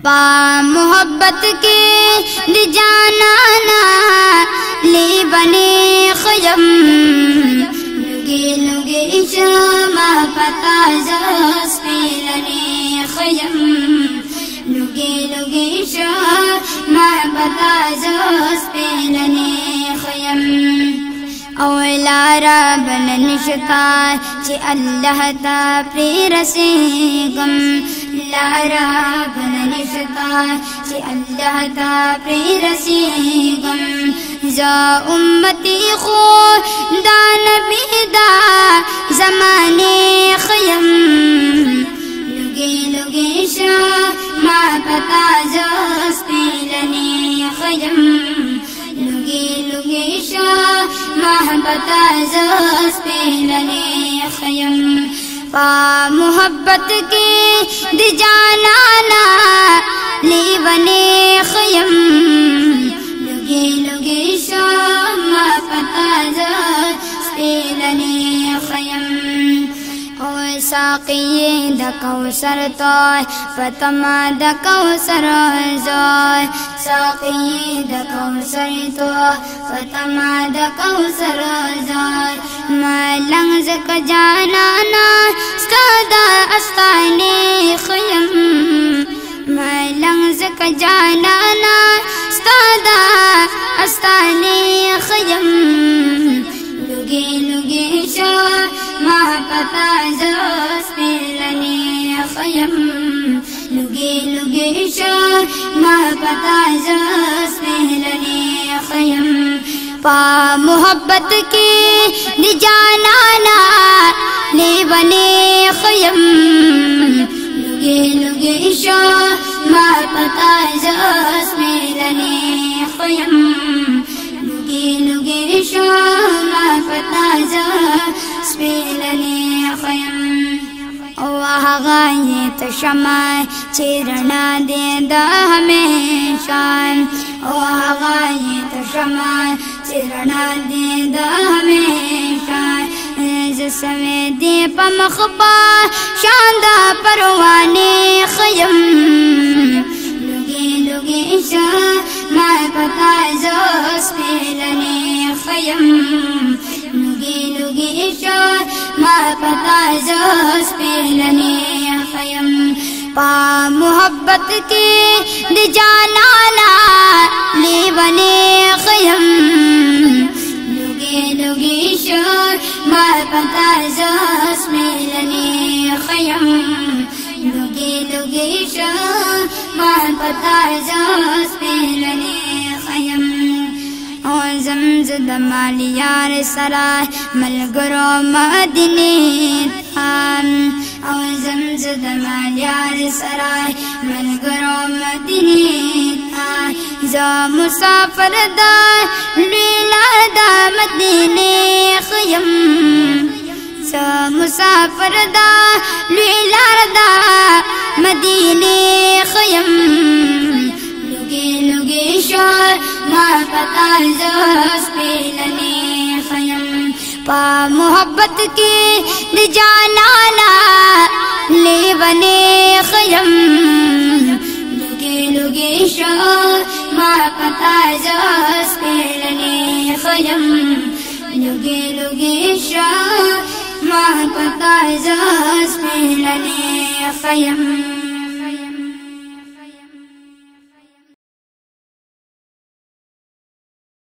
पा मोहब्बत के दी जानाना ले बने खयम लुगे लुगे शमा पता जस पेलने खयम लुगे लुगे शमा पता जस पेलने खयम औलारा बन निशता चे अल्लाह ता प्रेर से गम लारा बन निशता चे अल्लाह ता प्रेर से गम जा उम्मती खो दान बेदा जमाने खयम लुगे लुगे शमा पता जस पेलने खयम लुगे लुगे महबता जस पेलने खयम पा मोहब्बत के दी जानाना ले बने खयम लुगे लुगे महबता जस पेलने खयम ओ साक़िये द कौसर तोय पतमा द कौसर जोय साक़िये द कौसर तोय पतमा द कौसर जोय मलंग ज़क जानाना स्तादा अस्ताने खयम मलंग ज़क जानाना स्तादा अस्ताने खयम लुगे लुगे महबता जस पेलने खयम लुगे लुगे महबता जस पेलने खयम पा मोहब्बत के दी जानाना ले बने खयम लुगे लुगे महबता जस पेलने खयम लुगे लुगे महबता जस पेलने खयम वाह गाये तो शमा चिरना दे दा हमेशा वाह गाये तो शमा चिरना दे दा हमेशा जिसमें दे पमखबा शानदा परवाने खयम लुगे लुगे महबता जस पेलने खयम लुगे लुगे महबता जस पेलने खयम पा मोहब्बत के दी जानाना ले बने खयम लुगे लुगे महबता जस पेलने खयम लुगे लुगे महबता जस पेलने खयम ज़मज़द मालियार सराय मलगरो मदीने थाम ज़मज़द मालियार सराय मलगरो मदीने थाम जा मुसाफर दा लीला दा मदीने खयम जा मुसाफर दा लीला दा मदीने खयम लुगे लुगे महबता जस पेलने खयम पा मोहब्बत के दी जानाना ले बने खयम लुगे लुगे महबता जस पेलने खयम लुगे लुगे महबता जस पेलने खयम।